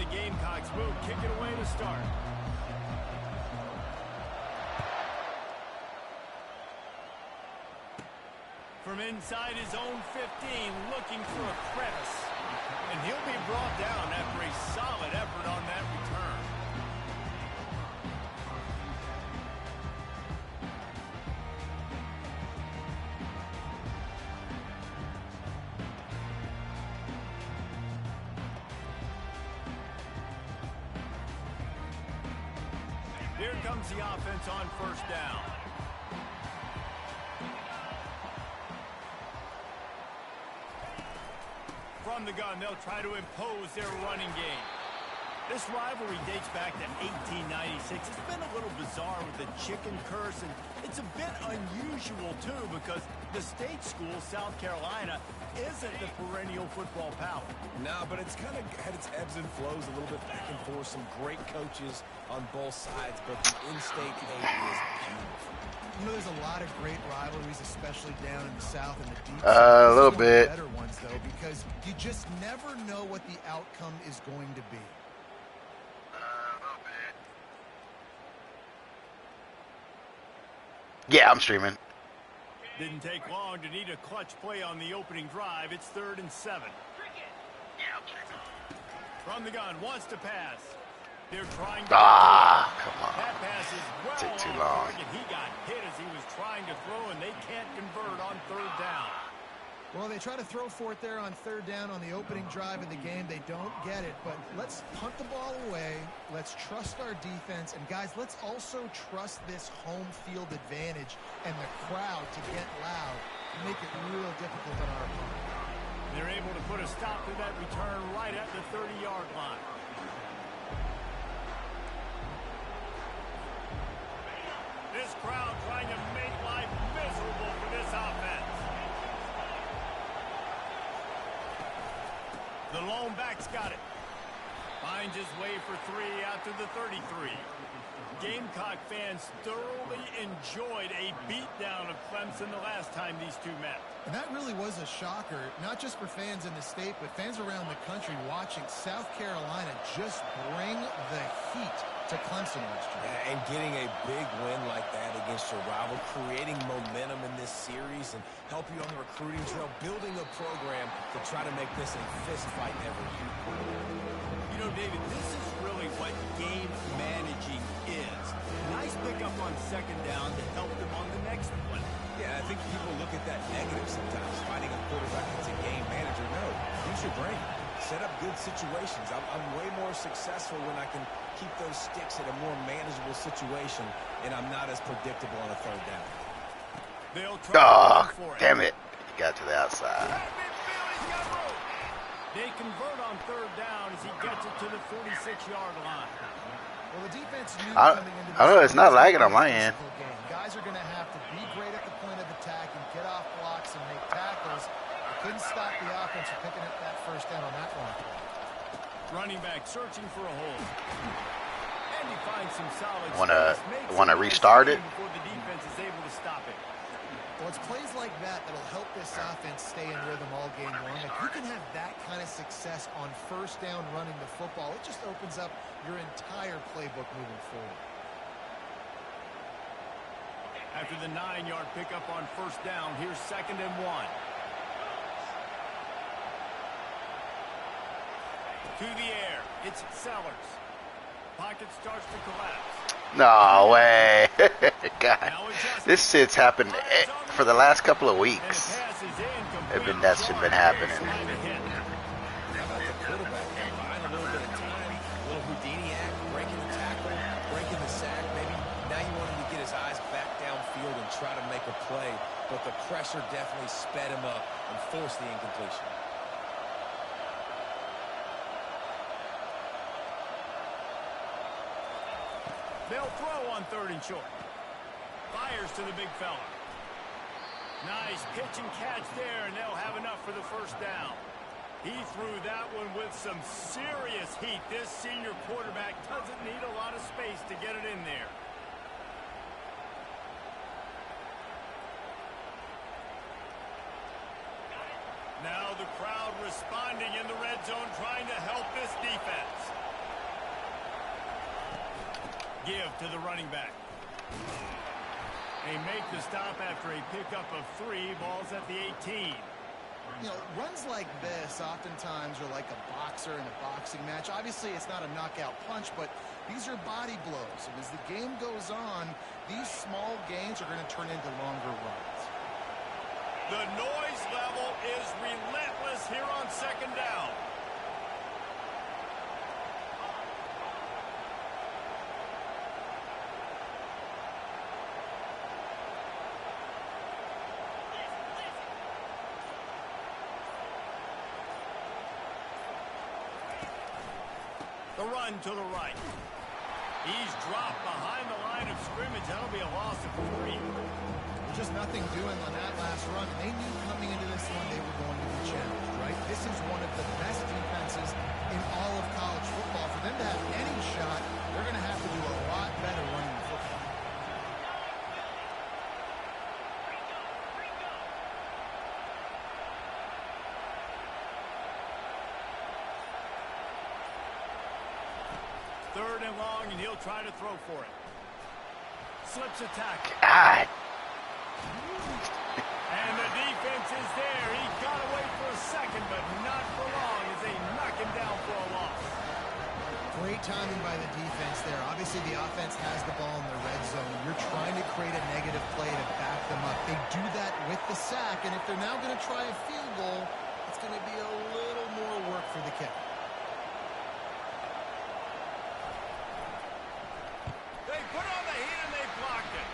the Gamecocks move. Kick it away to start. From inside his own 15, looking for a crevice. And he'll be brought down after a solid effort on that return. Here comes the offense on first down. From the gun, they'll try to impose their running game. This rivalry dates back to 1896. It's been a little bizarre with the chicken curse, and it's a bit unusual, too, because the state school, South Carolina, isn't the perennial football power. No, but it's kind of had its ebbs and flows a little bit back and forth. Some great coaches on both sides, but the in-state hate is beautiful. You know, there's a lot of great rivalries, especially down in the South and the deep A South. little bit. Better ones, though, because you just never know what the outcome is going to be. Yeah, I'm streaming. Didn't take long to need a clutch play on the opening drive. It's 3rd and 7. From the gun, wants to pass. They're trying to... Come on. That pass is well Took too on long. target. He got hit as he was trying to throw, and they can't convert on 3rd down. Well, they try to throw for it there on 3rd down on the opening drive of the game. They don't get it, but let's punt the ball away. Let's trust our defense. And, guys, let's also trust this home field advantage and the crowd to get loud and make it real difficult on our opponent. They're able to put a stop to that return right at the 30-yard line. This crowd trying to make life miserable for this offense. The lone back's got it. Finds his way for 3 out to the 33. Gamecock fans thoroughly enjoyed a beatdown of Clemson the last time these two met. And that really was a shocker, not just for fans in the state, but fans around the country watching South Carolina just bring the heat to Clemson last year. Yeah, and getting a big win like that against your rival, creating momentum in this series and help you on the recruiting trail, building a program to try to make this a fist fight every year. You know, David, this is really what game managing is. Nice pickup on 2nd down to help them on the next one. Yeah, I think people look at that negative sometimes, finding a quarterback that's a game manager. No, use your brain. Set up good situations. I'm way more successful when I can keep those sticks at a more manageable situation, and I'm not as predictable on a 3rd down. They'll try for it. Damn it. He got to the outside. They convert on 3rd down as he gets it to the 46-yard line. Well, the defense knew I coming into this don't know. It's not lagging on my game. end. Guys are going to have to be great at the point of attack and get off blocks and make tackles. They couldn't stop the offense from picking up that 1st down on that long play. Running back searching for a hole. And he finds some solid Wanna restart it? before the defense is able to stop it. Well, it's plays like that that'll help this offense stay in rhythm all game long. If you can have that kind of success on 1st down running the football, it just opens up your entire playbook moving forward. After the 9-yard pickup on 1st down, here's 2nd and 1. To the air, it's Sellers. Pocket starts to collapse. No way. God, this shit's happened for the last couple of weeks. That's been happening. How about the quarterback buying a little bit of time, a little Houdini act, breaking the tackle, breaking the sack. Maybe now you want him to get his eyes back downfield and try to make a play, but the pressure definitely sped him up and forced the incompletion. They'll throw on 3rd and short. Fires to the big fella. Nice pitch and catch there, and they'll have enough for the 1st down. He threw that one with some serious heat. This senior quarterback doesn't need a lot of space to get it in there. Now the crowd responding in the red zone, trying to help this defense. give to the running back. They make the stop after a pickup of 3. Ball's at the 18. You know, runs like this oftentimes are like a boxer in a boxing match. Obviously, it's not a knockout punch, but these are body blows. And as the game goes on, these small gains are going to turn into longer runs. The noise level is relentless here on second down. The run to the right. He's dropped behind the line of scrimmage. That'll be a loss of 3. There's just nothing doing on that last run. They knew coming into this one they were going to be challenged, right? This is one of the best defenses in all of college football. For them to have any shot, they're going to have to do a lot better running the football. Third and long, and he'll try to throw for it. Slips a tackle. God. And the defense is there. He got away for a second, but not for long as they knock him down for a loss. Great timing by the defense there. Obviously, the offense has the ball in the red zone. You're trying to create a negative play to back them up. They do that with the sack, and if they're now going to try a field goal, it's going to be a little more work for the kicker. They put on the heat and they blocked it.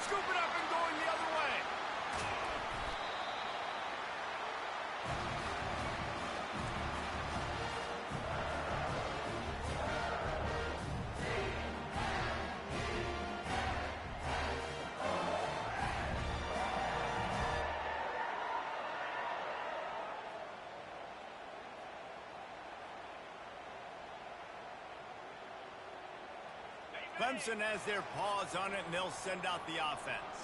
Scoop it up and going the other way. Clemson has their paws on it, and they'll send out the offense.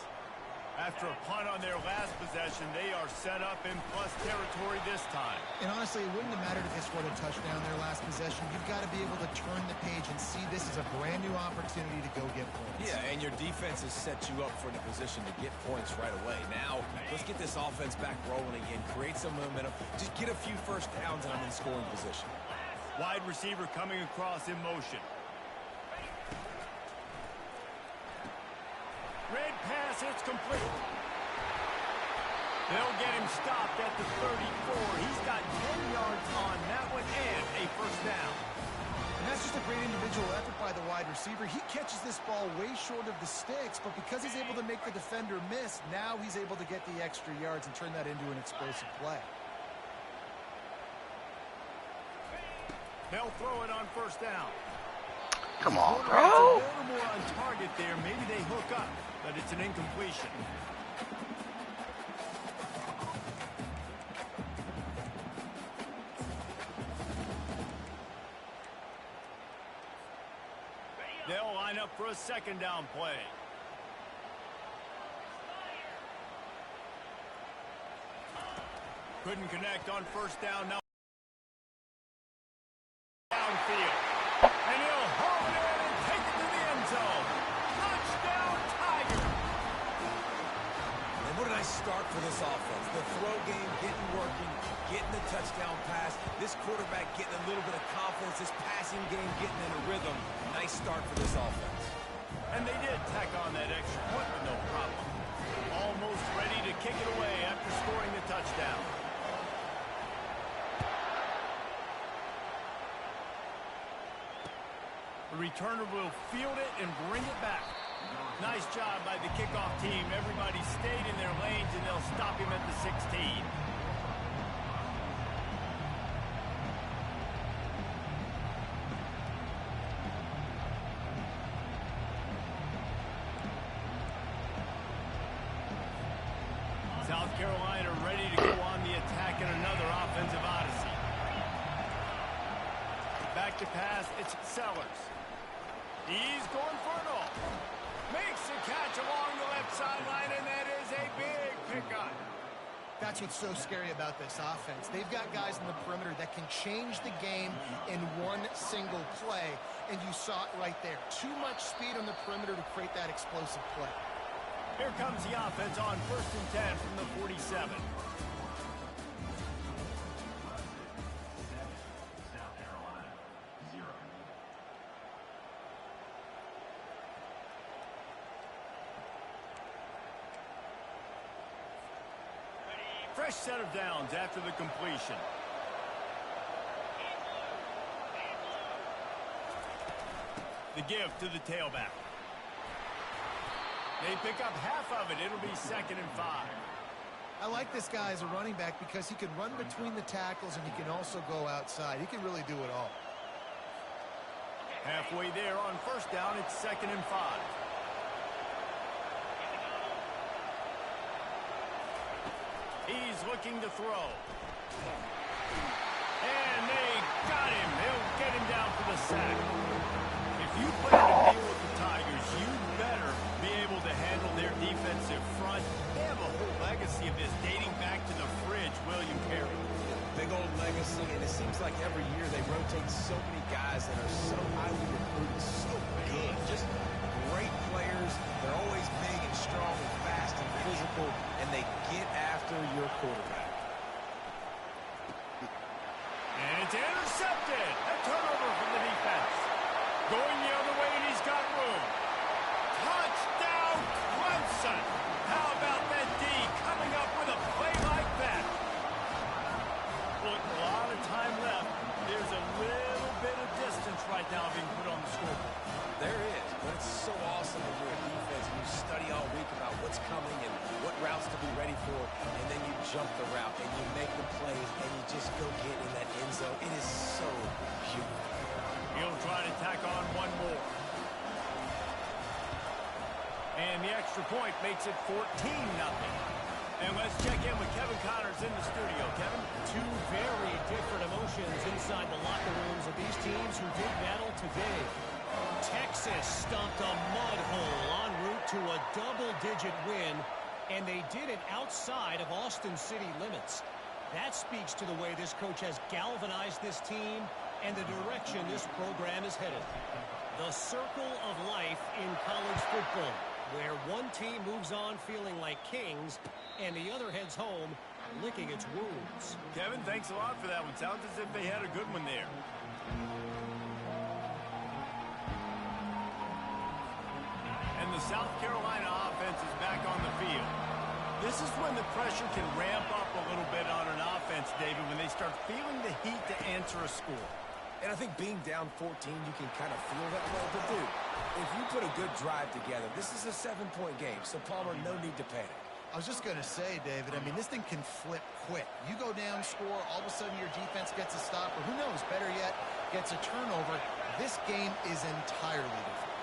After a punt on their last possession, they are set up in plus territory this time. And honestly, it wouldn't have mattered if they scored a touchdown their last possession. You've got to be able to turn the page and see this as a brand new opportunity to go get points. Yeah, and your defense has set you up for the position to get points right away. Now, let's get this offense back rolling again, create some momentum, just get a few first downs, and I'm in scoring position. Wide receiver coming across in motion. Red pass, it's complete. They'll get him stopped at the 34. He's got 10 yards on that one and a first down. And that's just a great individual effort by the wide receiver. He catches this ball way short of the sticks, but because he's able to make the defender miss, now he's able to get the extra yards and turn that into an explosive play. They'll throw it on first down. Come on, A bro. little more on target there. Maybe they hook up, but it's an incompletion. They'll line up for a second down play. Couldn't connect on first down. Now downfield. And he'll hold it in and take it to the end zone. Touchdown, Tiger. And what a nice start for this offense. The throw game getting working, getting the touchdown pass. This quarterback getting a little bit of confidence. This passing game getting in a rhythm. Nice start for this offense. And they did tack on that extra point with no problem. Almost ready to kick it away after scoring the touchdown. The returner will field it and bring it back. Nice job by the kickoff team. Everybody stayed in their lanes, and they'll stop him at the 16. South Carolina ready to go on the attack in another offensive odyssey. Back to pass, it's Sellers. He's going for it all. Makes the catch along the left sideline, and that is a big pickup. That's what's so scary about this offense. They've got guys in the perimeter that can change the game in one single play, and you saw it right there. Too much speed on the perimeter to create that explosive play. Here comes the offense on 1st and 10 from the 47. Fresh set of downs after the completion. The give to the tailback. They pick up half of it. It'll be 2nd and 5. I like this guy as a running back because he can run between the tackles and he can also go outside. He can really do it all. Halfway there on 1st down, it's 2nd and 5. He's looking to throw. And they got him. They'll get him down for the sack. If you plan to deal with the Tigers, you better be able to handle their defensive front. They have a whole legacy of this dating back to the fridge, William Perry. Big old legacy, and it seems like every year they rotate so many guys that are so highly recruited, so good. Just great players. They're always big and strong and fast and physical, and they get after your quarterback. And it's intercepted. A turnover from the defense. Going the other way, and he's got room. Touchdown, Clemson. How about that D coming up with a play like that? Look, a lot of time left. There's a little bit of distance right now being put on the scoreboard. There is, but it's so awesome when you're a defense and you study all week about what's coming and what routes to be ready for, and then you jump the route and you make the plays and you just go get in that end zone. It is so beautiful. He'll try to tack on one more. And the extra point makes it 14-0. And let's check in with Kevin Connors in the studio. Kevin? Two very different emotions inside the locker rooms of these teams who did battle today. Texas stumped a mud hole en route to a double-digit win, and they did it outside of Austin City limits. That speaks to the way this coach has galvanized this team and the direction this program is headed. The circle of life in college football, where one team moves on feeling like kings and the other heads home licking its wounds. Kevin, thanks a lot for that one. Sounds as if they had a good one there. And the South Carolina offense is back on the field. This is when the pressure can ramp up a little bit on an offense, David, when they start feeling the heat to answer a score. And I think being down 14, you can kind of feel that way. But, dude, if you put a good drive together, this is a 7-point game. So, Palmer, no need to panic. I was just going to say, David, I mean, this thing can flip quick. You go down, score, all of a sudden your defense gets a stop, or who knows, better yet, gets a turnover. This game is entirely different.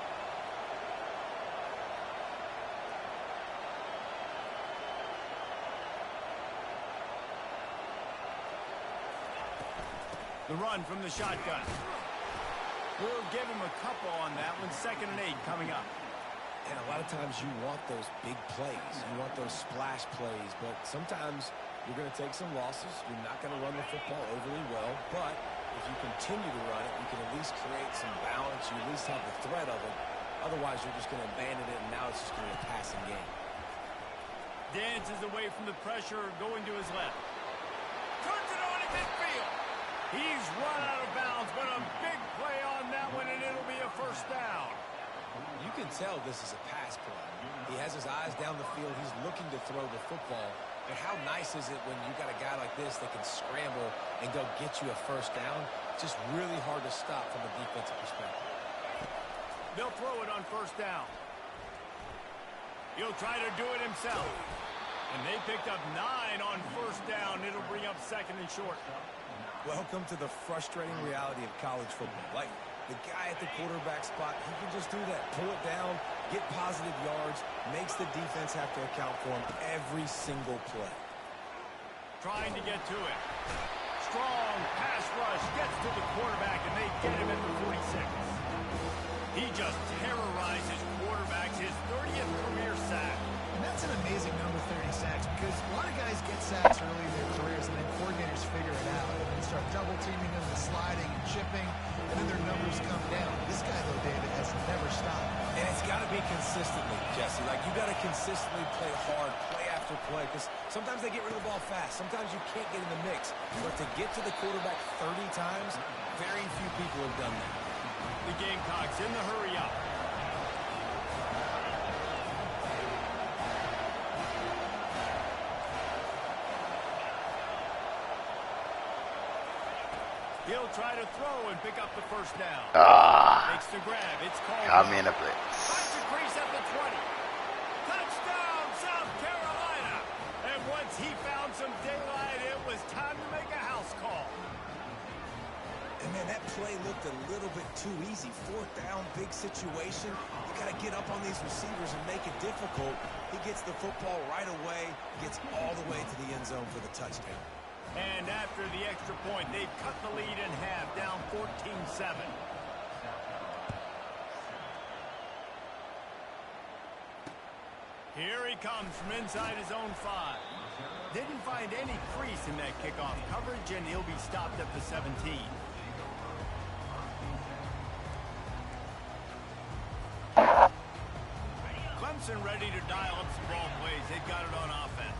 The run from the shotgun. We'll give him a couple on that one. 2nd and 8 coming up. And a lot of times you want those big plays. You want those splash plays. But sometimes you're going to take some losses. You're not going to run the football overly well. But if you continue to run it, you can at least create some balance. You at least have the threat of it. Otherwise, you're just going to abandon it, and now it's just going to be a passing game. Dances away from the pressure, going to his left. Turns it on at midfield. He's run out of bounds, but a big play on that one, and it'll be a 1st down. You can tell this is a pass play. He has his eyes down the field. He's looking to throw the football. But how nice is it when you got a guy like this that can scramble and go get you a 1st down? It's just really hard to stop from a defensive perspective. They'll throw it on 1st down. He'll try to do it himself. And they picked up 9 on 1st down. It'll bring up 2nd and short. Welcome to the frustrating reality of college football. Like, the guy at the quarterback spot, he can just do that. Pull it down, get positive yards, makes the defense have to account for him every single play. Trying to get to it. strong pass rush gets to the quarterback, and they get him at the 46. He just terrorizes quarterbacks, his 30th career sack. And that's an amazing number, 30 sacks, because a lot of guys get sacks early in their careers, and then coordinators figure it out and then start double-teaming them and sliding and chipping, and then their numbers come down. This guy, though, David, has never stopped. And it's got to be consistently, Jesse. Like, you got to consistently play hard, play after play, because sometimes they get rid of the ball fast. Sometimes you can't get in the mix. But to get to the quarterback 30 times, very few people have done that. The Gamecocks in the hurry up. He'll try to throw and pick up the first down. Makes the grab. It's called. Got me in a blitz. Finds a crease at the 20. Touchdown, South Carolina. And once he found some daylight, it was time to make a house call. And, man, that play looked a little bit too easy. Fourth down, big situation. You got to get up on these receivers and make it difficult. He gets the football right away, gets all the way to the end zone for the touchdown. And after the extra point, they've cut the lead in half, down 14-7. Here he comes from inside his own 5. Didn't find any crease in that kickoff coverage, and he'll be stopped at the 17. Clemson ready to dial up some ball plays. They've got it on offense.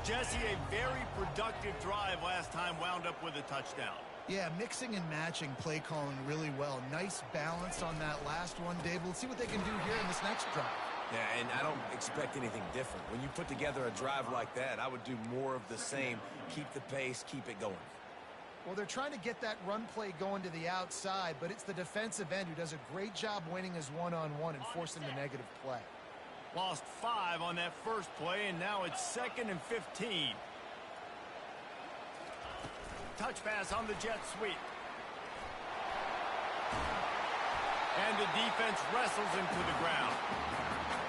Jesse, a very productive drive last time wound up with a touchdown. Yeah, mixing and matching play calling really well. Nice balance on that last one, Dave. We'll see what they can do here in this next drive. Yeah, and I don't expect anything different. When you put together a drive like that, I would do more of the same. Keep the pace, keep it going. Well, they're trying to get that run play going to the outside, but it's the defensive end who does a great job winning his one-on-one and forcing the negative play. Lost 5 on that first play, and now it's 2nd and 15. Touch pass on the jet sweep. And the defense wrestles him to the ground.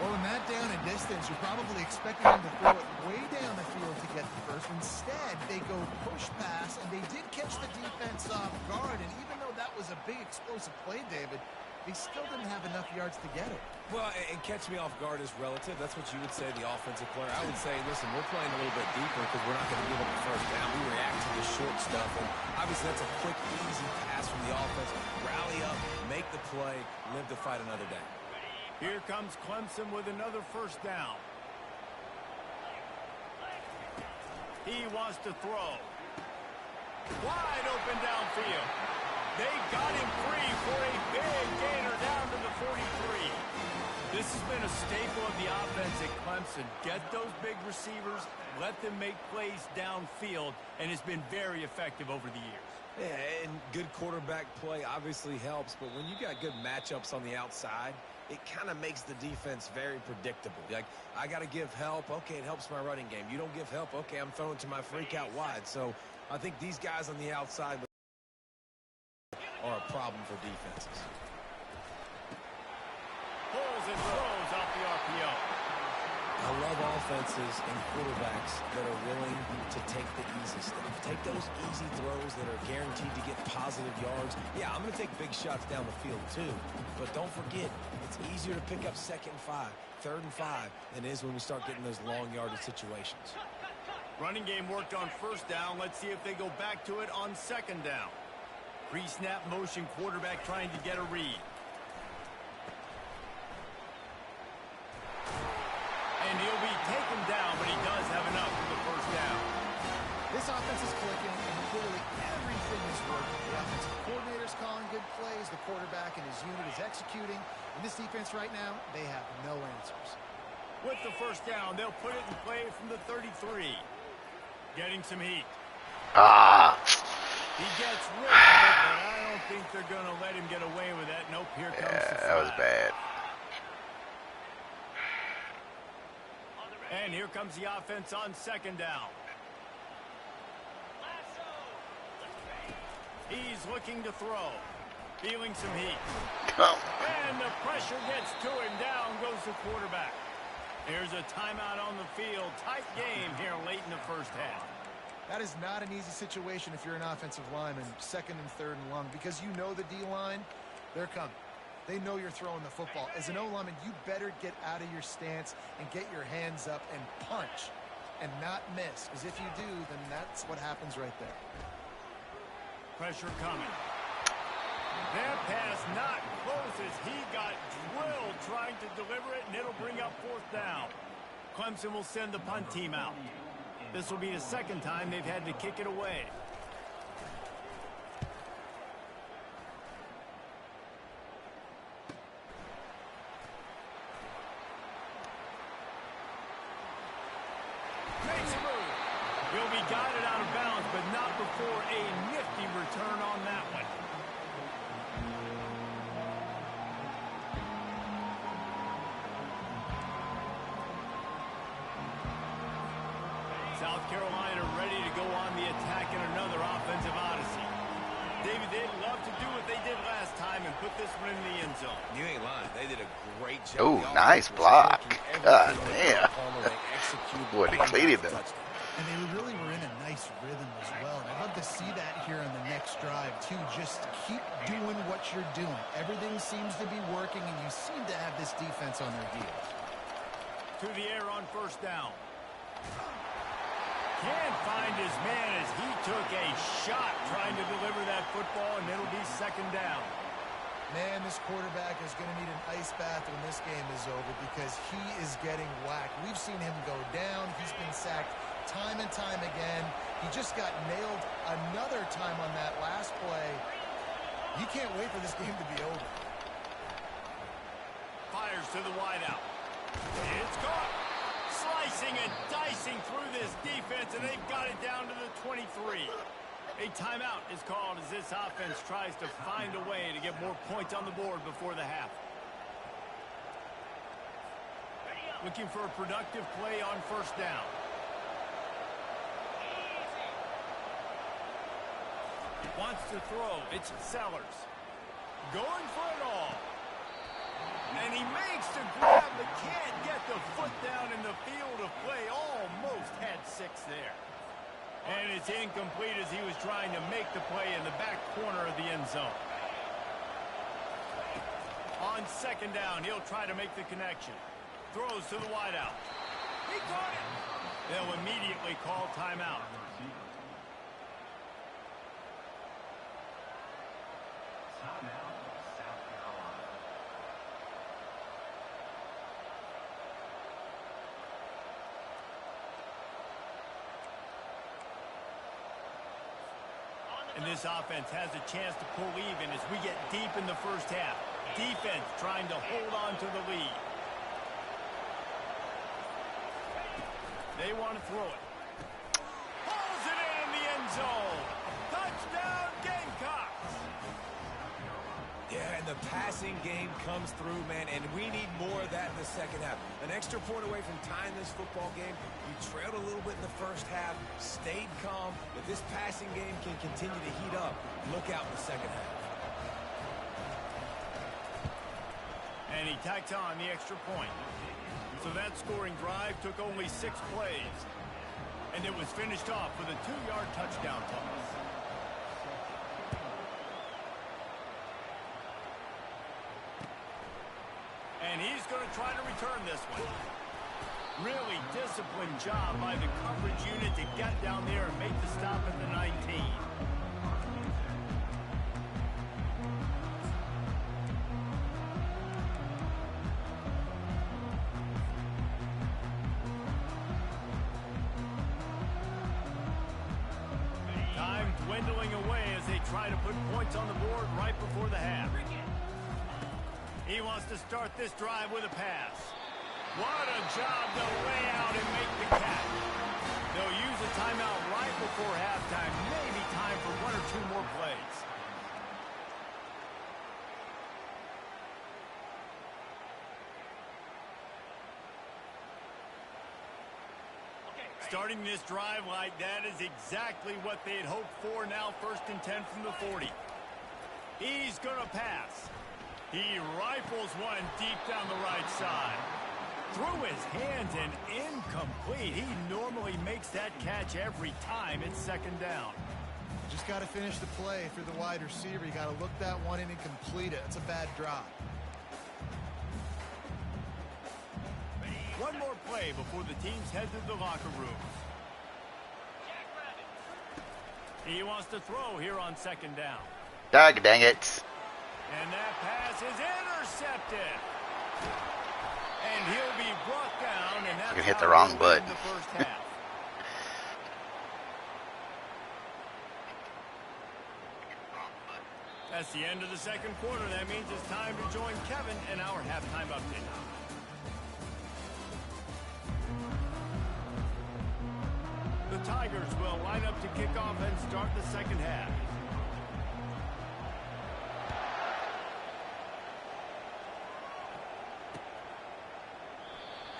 Well, in that down and distance, you're probably expecting them to throw it way down the field to get the first. Instead, they go push pass, and they did catch the defense off guard. And even though that was a big explosive play, David, they still didn't have enough yards to get it. Well, and catch me off guard is relative. That's what you would say, the offensive player. I would say, listen, we're playing a little bit deeper because we're not going to give up the first down. We react to the short stuff, and obviously that's a quick, easy pass from the offense. Rally up, make the play, live to fight another day. Here comes Clemson with another first down. He wants to throw. Wide open downfield. They got him free for a big gainer down to the 43. This has been a staple of the offense at Clemson. Get those big receivers, let them make plays downfield, and it's been very effective over the years. Yeah, and good quarterback play obviously helps, but when you got good matchups on the outside, it kind of makes the defense very predictable. Like, I got to give help. Okay, it helps my running game. You don't give help. Okay, I'm throwing to my freak out wide. So I think these guys on the outside are a problem for defenses. Pulls and throws off the RPO. I love offenses and quarterbacks that are willing to take the easy stuff. Take those easy throws that are guaranteed to get positive yards. Yeah, I'm going to take big shots down the field too. But don't forget, it's easier to pick up 2nd and 5, 3rd and 5 than it is when we start getting those long yardage situations. Running game worked on first down. Let's see if they go back to it on 2nd down. Pre-snap motion, quarterback trying to get a read. And he'll be taken down, but he does have enough for the first down. This offense is clicking, and clearly everything is working. The offensive coordinator's calling good plays. The quarterback and his unit is executing. In this defense right now, they have no answers. With the first down, they'll put it in play from the 33. Getting some heat. He gets rid of it, but I don't think they're going to let him get away with that. Nope, here comes the flag. That was bad. And here comes the offense on 2nd down. He's looking to throw. Feeling some heat. And the pressure gets to him. Down goes the quarterback. Here's a timeout on the field. Tight game here late in the first half. That is not an easy situation if you're an offensive lineman, second and third and long, because you know the D-line, they're coming. They know you're throwing the football. As an O-lineman, you better get out of your stance and get your hands up and punch and not miss, because if you do, then that's what happens right there. Pressure coming. That pass not close as he got drilled trying to deliver it, and it'll bring up fourth down. Clemson will send the punt team out. This will be the second time they've had to kick it away. Makes a move. He'll be guided out of bounds, but not before a nifty return on that one. South Carolina ready to go on the attack in another offensive odyssey. David, they'd love to do what they did last time and put this one in the end zone. You ain't lying. They did a great job. Oh, nice block. God damn. Boy, depleted them. And they really were in a nice rhythm as well. And I'd love to see that here on the next drive, too. Just keep doing what you're doing. Everything seems to be working, and you seem to have this defense on their heels. To the air on first down. Can't find his man as he took a shot trying to deliver that football, and it'll be second down. Man, this quarterback is going to need an ice bath when this game is over because he is getting whacked. We've seen him go down. He's been sacked time and time again. He just got nailed another time on that last play. You can't wait for this game to be over. Fires to the wideout. It's caught. Slicing and dicing through this defense, and they've got it down to the 23. A timeout is called as this offense tries to find a way to get more points on the board before the half. Looking for a productive play on first down. Wants to throw. It's Sellers. Going for it all. And he makes the grab, but can't get the foot down in the field of play. Almost had 6 there. And it's incomplete as he was trying to make the play in the back corner of the end zone. On second down, he'll try to make the connection. Throws to the wideout. He caught it. They'll immediately call timeout. And this offense has a chance to pull even as we get deep in the first half. Defense trying to hold on to the lead. They want to throw it. Pulls it in the end zone. Touchdown, Gamecocks. Yeah, and the passing game comes through, man, and we need more of that in the second half. An extra point away from tying this football game. You trailed a little bit in the first half, stayed calm. If this passing game can continue to heat up, look out in the second half. And he tacked on the extra point. So that scoring drive took only 6 plays. And it was finished off with a 2-yard touchdown toss. And he's going to try to return this one. Really disciplined job by the coverage unit to get down there and make the stop at the 19. Time dwindling away as they try to put points on the board right before the half. He wants to start this drive with a pass. What a job to lay out and make the catch. They'll use a timeout right before halftime. Maybe time for 1 or 2 more plays. Starting this drive like that is exactly what they had hoped for. Now 1st and 10 from the 40. He's going to pass. He rifles one deep down the right side. Through his hands and incomplete. He normally makes that catch every time. It's second down. Just got to finish the play through the wide receiver. You got to look that one in and complete it. It's a bad drop. One more play before the teams head to the locker rooms. He wants to throw here on second down. Dang it. And that pass is intercepted. And he'll be brought down. And that's hit the wrong button. The first half. That's the end of the second quarter. That means it's time to join Kevin in our halftime update. The Tigers will line up to kick off and start the second half.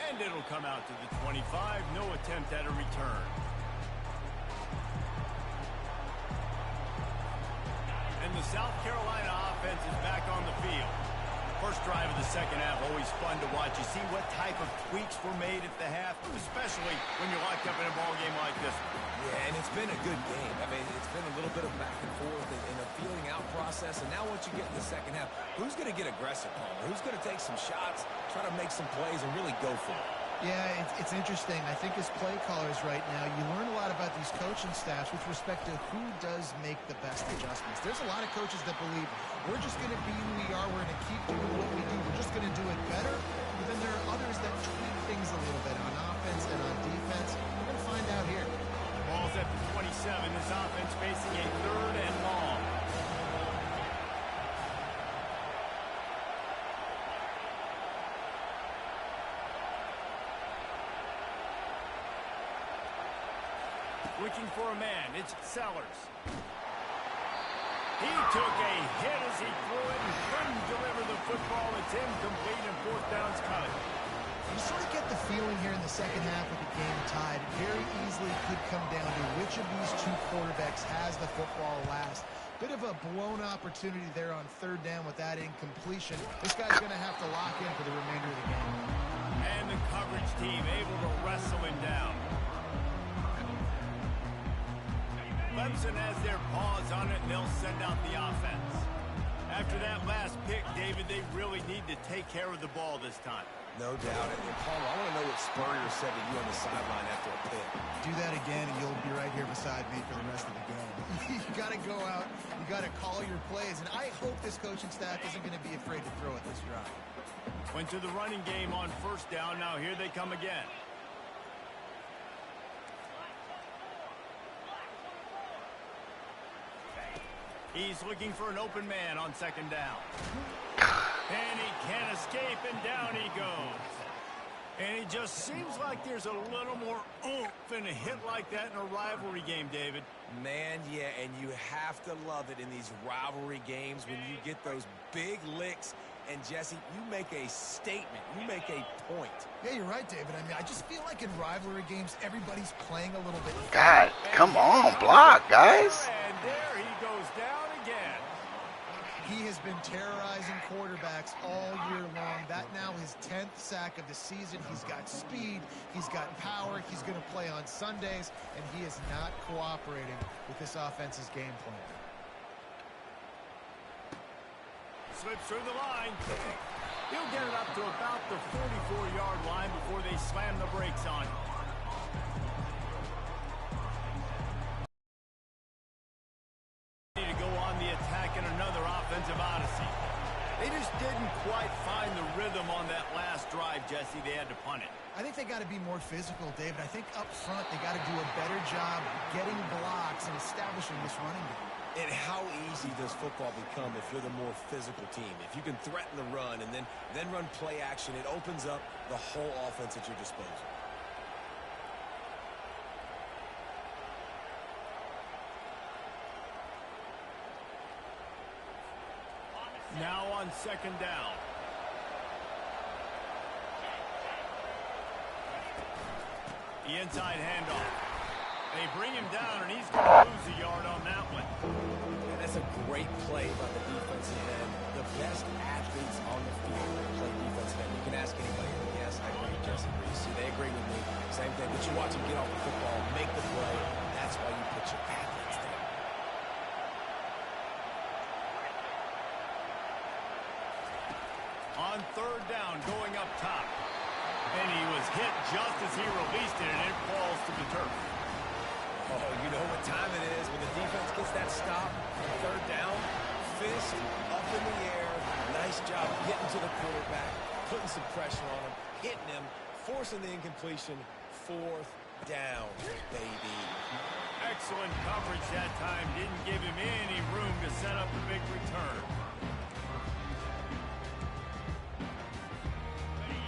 And it'll come out to the 25. No attempt at a return. And the South Carolina offense is back on the field. First drive of the second half, always fun to watch. You see what type of tweaks were made at the half, especially when you're locked up in a ball game like this. Yeah, and it's been a good game. I mean, it's been a little bit of back and forth and a feeling out process. And now once you get in the second half, who's going to get aggressive, Palmer? Who's going to take some shots, try to make some plays, and really go for it? Yeah, it's interesting. I think as play callers right now, you learn a lot about these coaching staffs with respect to who does make the best adjustments. There's a lot of coaches that believe we're just going to be who we are. We're going to keep doing what we do. We're just going to do it better. But then there are others that tweak things a little bit on offense and on defense. We're going to find out here. Ball's at the 27. This offense facing a third and long. Looking for a man. It's Sellers. He took a hit as he threw it and couldn't deliver the football. It's incomplete and fourth down's coming. You sort of get the feeling here in the second half with the game tied. Very easily could come down to which of these two quarterbacks has the football last. Bit of a blown opportunity there on third down with that incompletion. This guy's going to have to lock in for the remainder of the game. And the coverage team able to wrestle him down. Clemson has their paws on it, and they'll send out the offense. After that last pick, David, they really need to take care of the ball this time. No doubt. And Paul, I want to know what Spurrier said to you on the sideline after a pick. Do that again, and you'll be right here beside me for the rest of the game. You got to go out. You got to call your plays, and I hope this coaching staff isn't going to be afraid to throw at this drive. Went to the running game on first down. Now here they come again. He's looking for an open man on second down. And he can't escape, and down he goes. And it just seems like there's a little more oomph in a hit like that in a rivalry game, David. Man, yeah, and you have to love it in these rivalry games when you get those big licks. And, Jesse, you make a statement. You make a point. Yeah, you're right, David. I mean, I just feel like in rivalry games, everybody's playing a little bit. God, come on, block, guys. And there he goes down again. He has been terrorizing quarterbacks all year long. That now his 10th sack of the season. He's got speed. He's got power. He's going to play on Sundays, and he is not cooperating with this offense's game plan. Slips through the line. He'll get it up to about the 44-yard line before they slam the brakes on him. To go on the attack in another offensive odyssey. They just didn't quite find the rhythm on that last drive, Jesse. They had to punt it. I think they got to be more physical, David. I think up front they got to do a better job getting blocks and establishing this running game. And how easy does football become if you're the more physical team? If you can threaten the run and then run play action, it opens up the whole offense at your disposal. Now on second down. The inside handoff. They bring him down, and he's going to lose a yard on that one. And That's a great play by the defensive end. The best athletes on the field play defensive end. You can ask anybody. Yes, I agree, Jesse Reese. See, they agree with me. Same thing. But you watch them get off the football, make the play. That's why you put your athletes there. On third down, going up top. And he was hit just as he released it, and it falls to the turf. Oh, you know what time it is when the defense gets that stop on third down. Fist up in the air. Nice job getting to the quarterback, putting some pressure on him, hitting him, forcing the incompletion. Fourth down, baby. Excellent coverage that time. Didn't give him any room to set up the big return.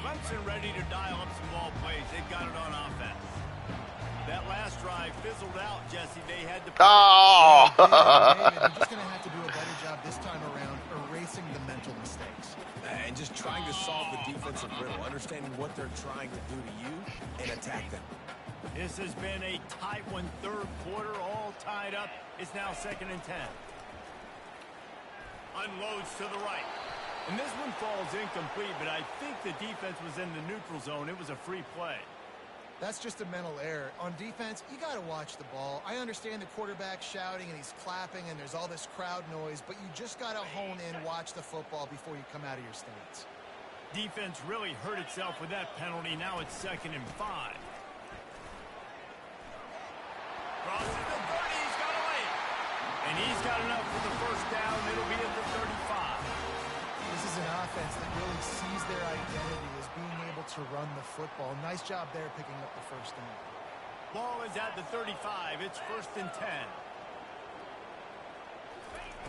Clemson ready to dial up some ball plays. They got it on offense. That last drive fizzled out, Jesse. They had to... Oh! David, they're just going to have to do a better job this time around erasing the mental mistakes. And just trying to solve the defensive riddle, understanding what they're trying to do to you and attack them. This has been a tight one, third quarter, all tied up. It's now 2nd and 10. Unloads to the right. And this one falls incomplete, but I think the defense was in the neutral zone. It was a free play. That's just a mental error. On defense, you got to watch the ball. I understand the quarterback shouting and he's clapping and there's all this crowd noise, but you just got to hone in, watch the football before you come out of your stance. Defense really hurt itself with that penalty. Now it's 2nd and 5. Crosses the 30. He's got away. And he's got enough for the first down. It'll be at the 35. This is an offense that really sees their identity as being able to run the football. Nice job there picking up the first down. Ball is at the 35. It's 1st and 10.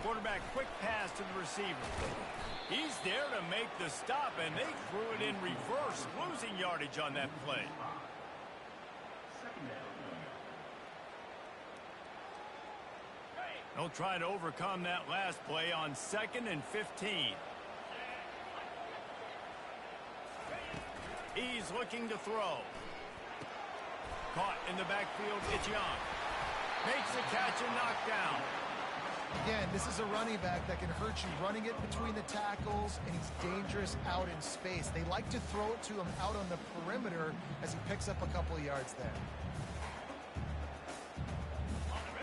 Quarterback quick pass to the receiver. He's there to make the stop, and they threw it in reverse, losing yardage on that play. They'll try to overcome that last play on 2nd and 15. He's looking to throw. Caught in the backfield, it's Young. Makes the catch and knocked down. Again, this is a running back that can hurt you running it between the tackles, and he's dangerous out in space. They like to throw it to him out on the perimeter as he picks up a couple of yards there.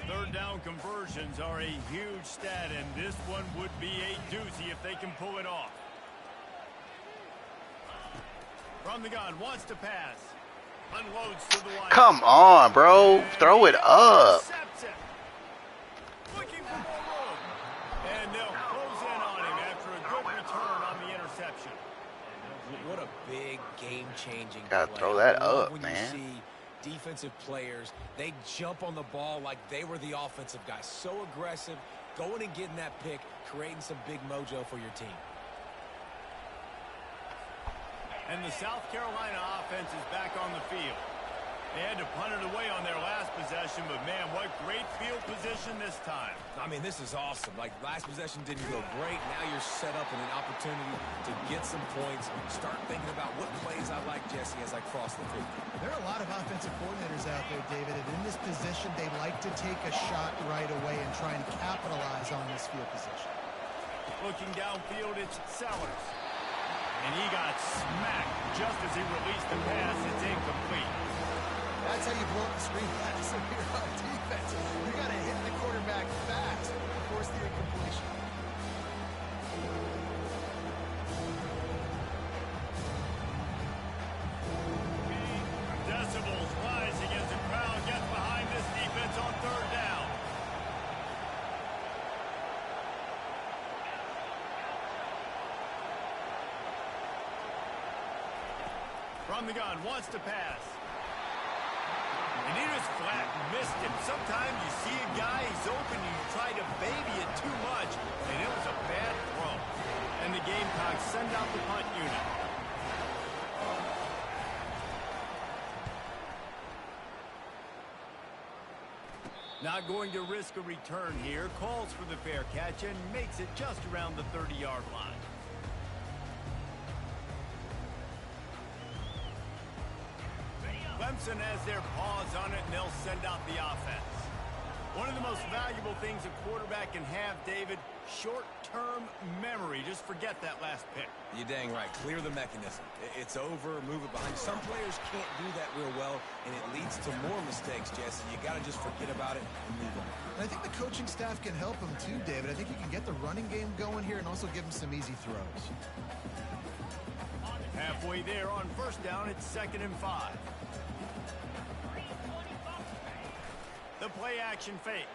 Third down conversions are a huge stat, and this one would be a doozy if they can pull it off. From the gun, wants to pass. Unloads to the wide. Come on, bro. Throw it up. Looking for more room. And they'll close in on him after a good return on the interception. What a big game-changing play. Gotta throw that up, when man. you see defensive players, they jump on the ball like they were the offensive guys. So aggressive, going and getting that pick, creating some big mojo for your team. And the South Carolina offense is back on the field. They had to punt it away on their last possession, but man, what great field position this time. I mean, this is awesome. Like, last possession didn't go great. Now you're set up in an opportunity to get some points. Start thinking about what plays I like, Jesse, as I cross the field. There are a lot of offensive coordinators out there, David, and in this position, they like to take a shot right away and try and capitalize on this field position. Looking downfield, it's Sellers. And he got smacked just as he released the pass. It's incomplete. That's how you blow up the screen pass if you're on defense. You got to hit the quarterback fast to force the incompletion. Decibels rising as the crowd gets behind this defense on third down. From the gun, wants to pass. And he just flat missed him. Sometimes you see a guy, he's open, and you try to baby it too much, and it was a bad throw. And the Gamecocks send out the punt unit. Not going to risk a return here. Calls for the fair catch and makes it just around the 30-yard line. Clemson has their paws on it, and they'll send out the offense. One of the most most valuable things a quarterback can have, David, short-term memory. Just forget that last pick. You're dang right. Clear the mechanism. It's over, move it behind. Some players can't do that real well, and it leads to more mistakes, Jesse. You got to just forget about it and move on. And I think the coaching staff can help him too, David. I think you can get the running game going here and also give him some easy throws. Halfway there on first down, it's 2nd and 5. The play-action fake.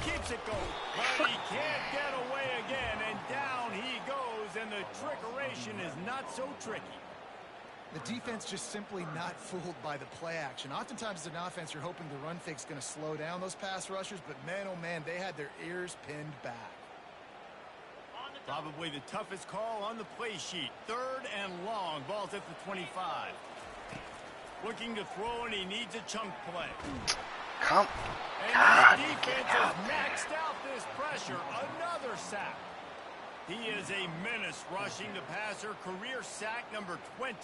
Keeps it going, but he can't get away again, and down he goes, and the trickeration is not so tricky. The defense just simply not fooled by the play action. Oftentimes as an offense, you're hoping the run fake's going to slow down those pass rushers, but man, oh man, they had their ears pinned back. Probably the toughest call on the play sheet. 3rd and long. Ball's at the 25. Looking to throw, and he needs a chunk play. Come. And God, this defense get has out. maxed out this pressure. Another sack. He is a menace rushing the passer. Career sack number 20.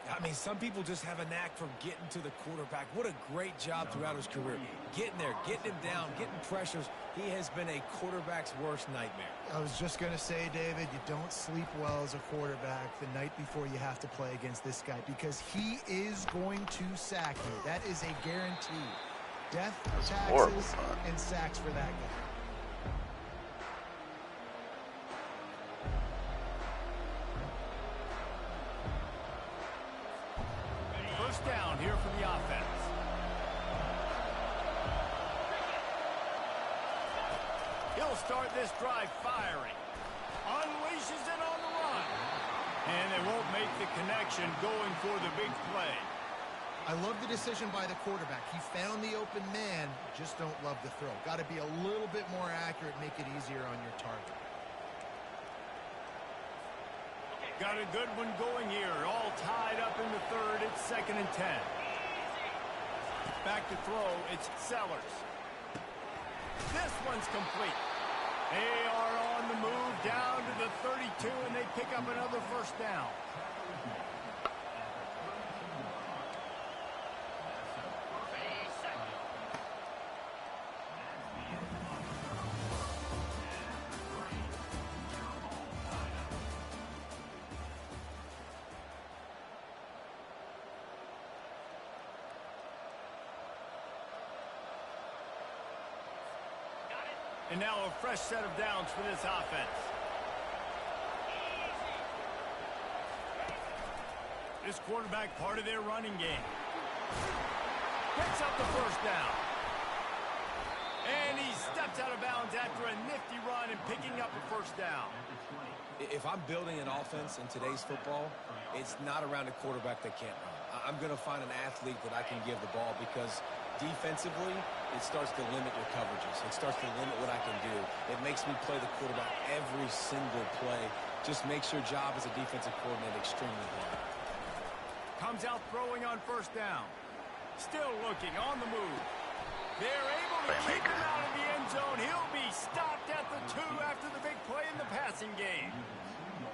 I mean, some people just have a knack for getting to the quarterback. What a great job throughout his career. Getting there, getting him down, getting pressures. He has been a quarterback's worst nightmare. I was just going to say, David, you don't sleep well as a quarterback the night before you have to play against this guy because he is going to sack you. That is a guarantee. Death, taxes, and sacks for that guy. First down here for the offense. He'll start this drive firing. Unleashes it on the run. And they won't make the connection going for the big play. I love the decision by the quarterback. He found the open man, just don't love the throw. Got to be a little bit more accurate, make it easier on your target. Got a good one going here. All tied up in the 3rd. It's 2nd and 10. Back to throw. It's Sellers. This one's complete. They are on the move down to the 32, and they pick up another first down. And now a fresh set of downs for this offense. This quarterback part of their running game. Picks up the first down. And he steps out of bounds after a nifty run and picking up a first down. If I'm building an offense in today's football, it's not around a quarterback that can't run. I'm going to find an athlete that I can give the ball because defensively, it starts to limit your coverages. It starts to limit what I can do. It makes me play the quarterback every single play. Just makes your job as a defensive coordinator extremely hard. Comes out throwing on first down. Still looking on the move. They're able to keep him out of the end zone. He'll be stopped at the 2 after the big play in the passing game.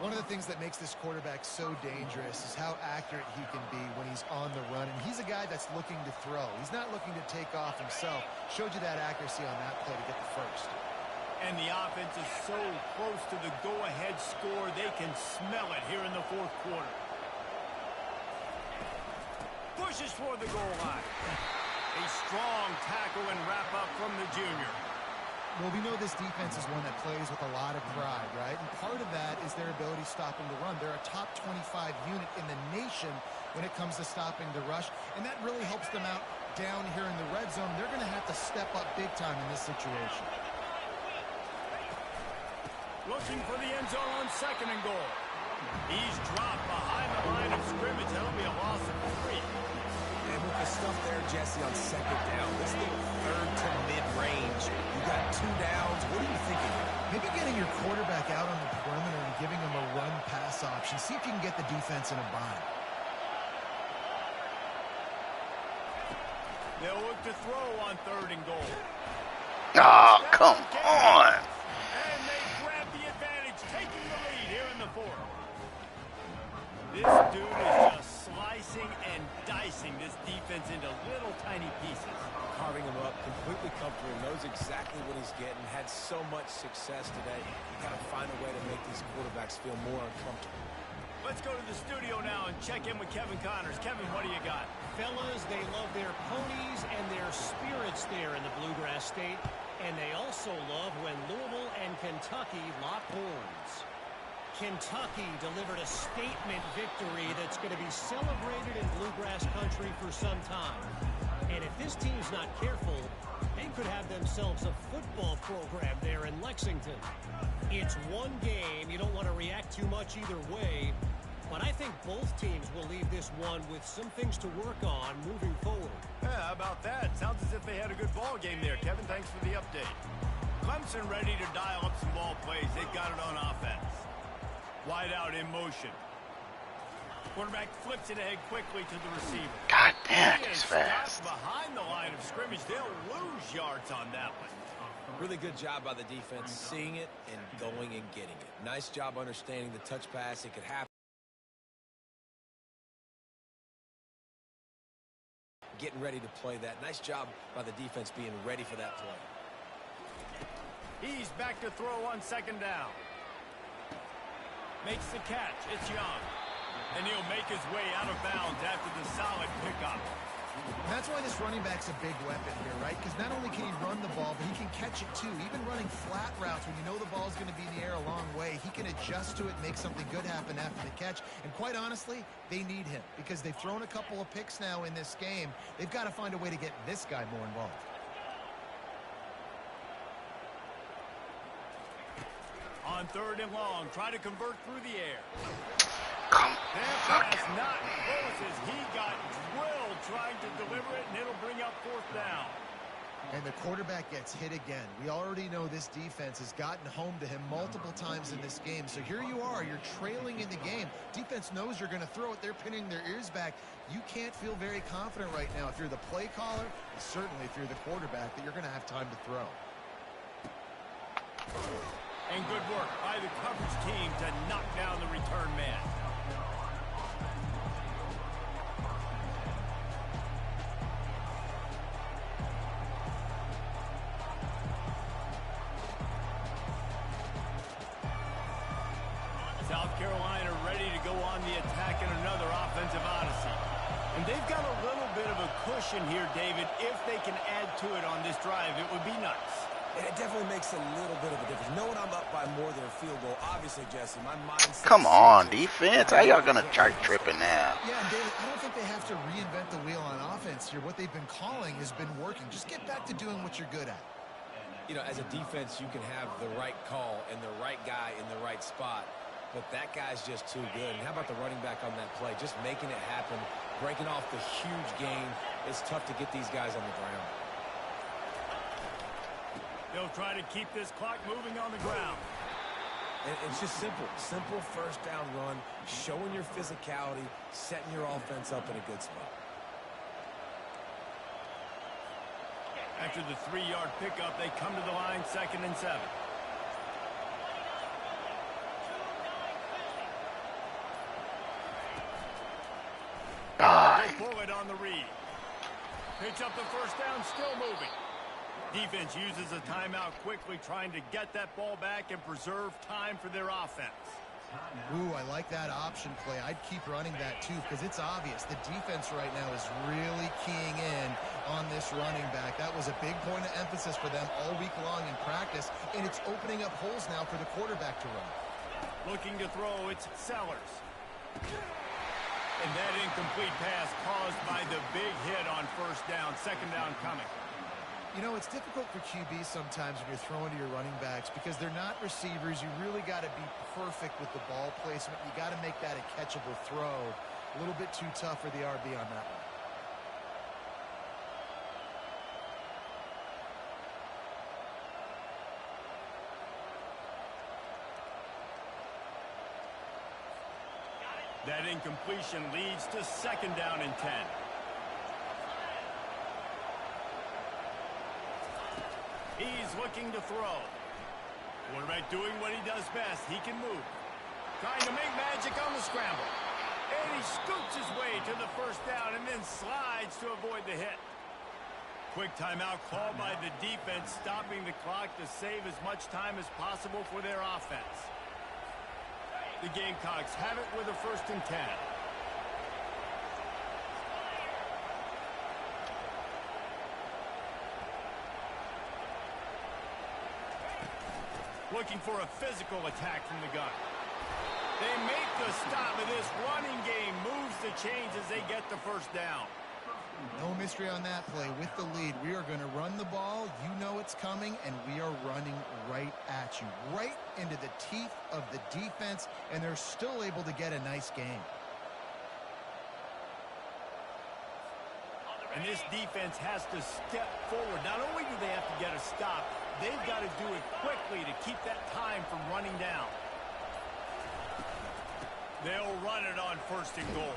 One of the things that makes this quarterback so dangerous is how accurate he can be when he's on the run. And he's a guy that's looking to throw. He's not looking to take off himself. Showed you that accuracy on that play to get the first. And the offense is so close to the go-ahead score, they can smell it here in the 4th quarter. Pushes for the goal line. A strong tackle and wrap-up from the junior. Well, we know this defense is one that plays with a lot of pride, right? And part of that is their ability stopping the run. They're a top 25 unit in the nation when it comes to stopping the rush, and that really helps them out down here in the red zone. They're going to have to step up big time in this situation. Looking for the end zone on 2nd and goal. He's dropped behind the line of scrimmage. That'll be a loss of 3. And with the stuff there, Jesse, on 2nd down, this little 3rd to mid-range, you got 2 downs. What are you thinking here? Maybe getting your quarterback out on the perimeter and giving him a run-pass option. See if you can get the defense in a bind. They'll look to throw on 3rd and goal. Oh, come on. And they grab the advantage, taking the lead here in the 4th. This dude is just slicing and dicing slicing this defense into little tiny pieces. Carving him up, completely comfortable, knows exactly what he's getting, had so much success today. You got to find a way to make these quarterbacks feel more uncomfortable. Let's go to the studio now and check in with Kevin Connors. Kevin, what do you got? Fellas, they love their ponies and their spirits there in the Bluegrass State, and they also love when Louisville and Kentucky lock horns. Kentucky delivered a statement victory that's going to be celebrated in Bluegrass country for some time. And if this team's not careful, they could have themselves a football program there in Lexington. It's one game. You don't want to react too much either way. But I think both teams will leave this one with some things to work on moving forward. Yeah, how about that? Sounds as if they had a good ball game there. Kevin, thanks for the update. Clemson ready to dial up some ball plays. They've got it on offense. Wide out in motion. Quarterback flips it ahead quickly to the receiver. God damn, He he's is fast. stopped behind the line of scrimmage. They'll lose yards on that one. Really good job by the defense, seeing it and going and getting it. Nice job understanding the touch pass. It could happen. Getting ready to play that. Nice job by the defense being ready for that play. He's back to throw on second down. Makes the catch. It's Young. And he'll make his way out of bounds after the solid pickup. And that's why this running back's a big weapon here, right? Because not only can he run the ball, but he can catch it too. Even running flat routes when you know the ball's going to be in the air a long way, he can adjust to it, make something good happen after the catch. And quite honestly, they need him because they've thrown a couple of picks now in this game. They've got to find a way to get this guy more involved. On third and long, try to convert through the air. That pass not close as he got drilled trying to deliver it, and it'll bring up fourth down. And the quarterback gets hit again. We already know this defense has gotten home to him multiple times in this game. So here you are, you're trailing in the game. Defense knows you're going to throw it. They're pinning their ears back. You can't feel very confident right now if you're the play caller, and certainly if you're the quarterback, that you're going to have time to throw. And good work by the coverage team to knock down the return man. South Carolina ready to go on the attack in another offensive odyssey. And they've got a little bit of a cushion here, David. If they can add to it on this drive, it would be nice. And it definitely makes a little bit of a difference. Knowing I'm up by more than a field goal, obviously, Jesse, my mindset... Come on, defense. How y'all going to start tripping now? Yeah, and David, I don't think they have to reinvent the wheel on offense here. What they've been calling has been working. Just get back to doing what you're good at. You know, as a defense, you can have the right call and the right guy in the right spot, but that guy's just too good. And how about the running back on that play? Just making it happen, breaking off the huge gain. It's tough to get these guys on the ground. They'll try to keep this clock moving on the ground. And it's just simple. Simple first down run, showing your physicality, setting your offense up in a good spot. After the 3-yard pickup, they come to the line, 2nd and 7. They'll pull it on the read. Picks up the first down, still moving. Defense uses a timeout quickly, trying to get that ball back and preserve time for their offense. Ooh, I like that option play. I'd keep running that too because it's obvious. The defense right now is really keying in on this running back. That was a big point of emphasis for them all week long in practice, and it's opening up holes now for the quarterback to run. Looking to throw, it's Sellers. And that incomplete pass caused by the big hit on first down, 2nd down coming. You know, it's difficult for QBs sometimes when you're throwing to your running backs because they're not receivers. You really got to be perfect with the ball placement. You got to make that a catchable throw. A little bit too tough for the RB on that one. That incompletion leads to 2nd down and 10. He's looking to throw. Quarterback doing what he does best. He can move. Trying to make magic on the scramble. And he scoots his way to the first down and then slides to avoid the hit. Quick timeout called by the defense, stopping the clock to save as much time as possible for their offense. The Gamecocks have it with a 1st and 10. Looking for a physical attack from the gun. They make the stop, and this running game moves the chains as they get the first down. No mystery on that play. With the lead, we are going to run the ball. You know it's coming, and we are running right at you, right into the teeth of the defense, and they're still able to get a nice game. And this defense has to step forward. Not only do they have to get a stop, they've got to do it quickly to keep that time from running down. They'll run it on 1st and goal.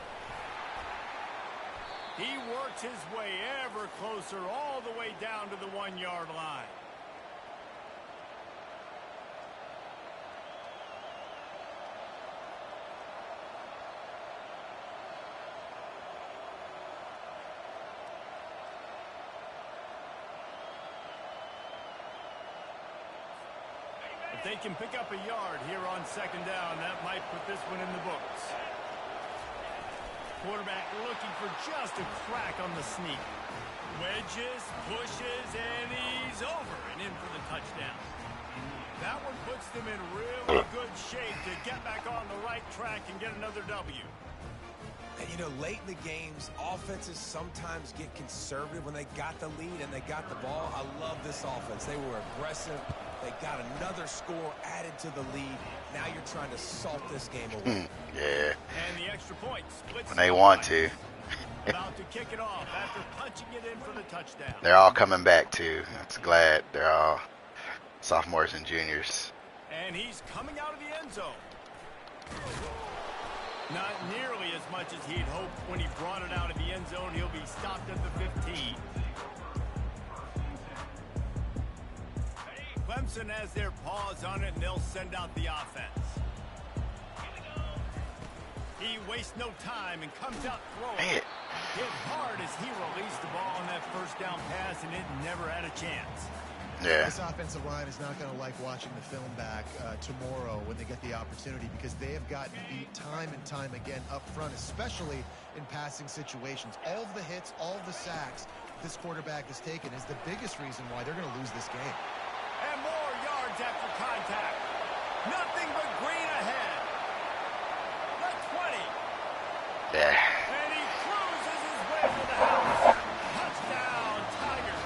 He works his way ever closer all the way down to the 1-yard line. If they can pick up a yard here on 2nd down, that might put this one in the books. Quarterback looking for just a crack on the sneak. Wedges, pushes, and he's over and in for the touchdown. That one puts them in really good shape to get back on the right track and get another W. And, you know, late in the games, offenses sometimes get conservative when they got the lead and they got the ball. I love this offense. They were aggressive. They got another score added to the lead. Now you're trying to salt this game away. Yeah. And the extra point splits When they want to. About to kick it off after punching it in for the touchdown. They're all coming back, too. I'm glad they're all sophomores and juniors. And he's coming out of the end zone. Not nearly as much as he'd hoped when he brought it out of the end zone. He'll be stopped at the 15. Clemson has their paws on it, and they'll send out the offense. He wastes no time and comes out throwing. Hit hard as he released the ball on that first down pass, and it never had a chance. Yeah. This offensive line is not going to like watching the film back tomorrow when they get the opportunity, because they have gotten beat time and time again up front, especially in passing situations. All of the hits, all of the sacks this quarterback has taken is the biggest reason why they're going to lose this game. And more yards after contact. Nothing but green ahead. The 20. Yeah. And he cruises his way to the house. Touchdown, Tigers.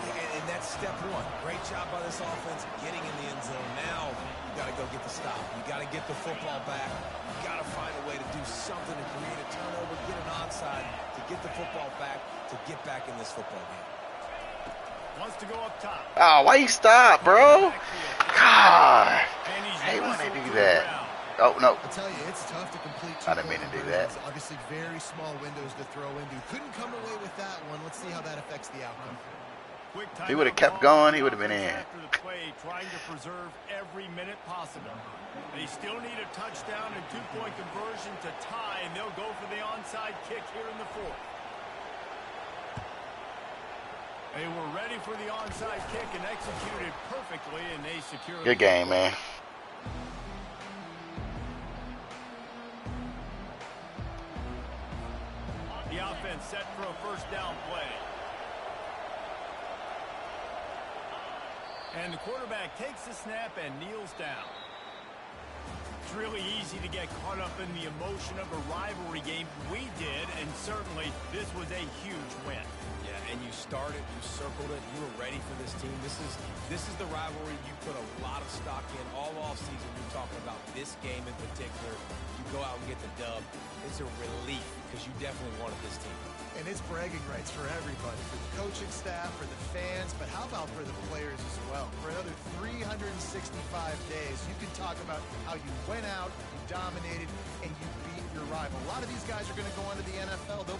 And that's step one. Great job by this offense getting in the end zone. Now you got to go get the stop. You got to get the football back. You got to find a way to do something to create a turnover, get an onside, to get the football back, to get back in this football game. Wants to go up top. Oh, why you stop, bro? God. I hate when they do that. Oh, no. I'll tell you, it's tough to complete two. I didn't mean to do that. Obviously, very small windows to throw into. Couldn't come away with that one. Let's see how that affects the outcome. If he would have kept going, he would have been in. After the play, trying to preserve every minute possible. They still need a touchdown and two-point conversion to tie, and they'll go for the onside kick here in the fourth. They were ready for the onside kick and executed perfectly, and they secured. Good game, man. The offense set for a first down play. And the quarterback takes the snap and kneels down. It's really easy to get caught up in the emotion of a rivalry game. We did, and certainly this was a huge win. Yeah, and you started, you circled it, you were ready for this team. This is the rivalry you put a lot of stock in all offseason. You're talking about this game in particular. You go out and get the dub. It's a relief because you definitely wanted this team. And it's bragging rights for everybody, for the coaching staff, for the fans, but how about for the players as well? For another 365 days, you can talk about how you went out, you dominated, and you beat your rival. A lot of these guys are going to go on to the NFL. They'll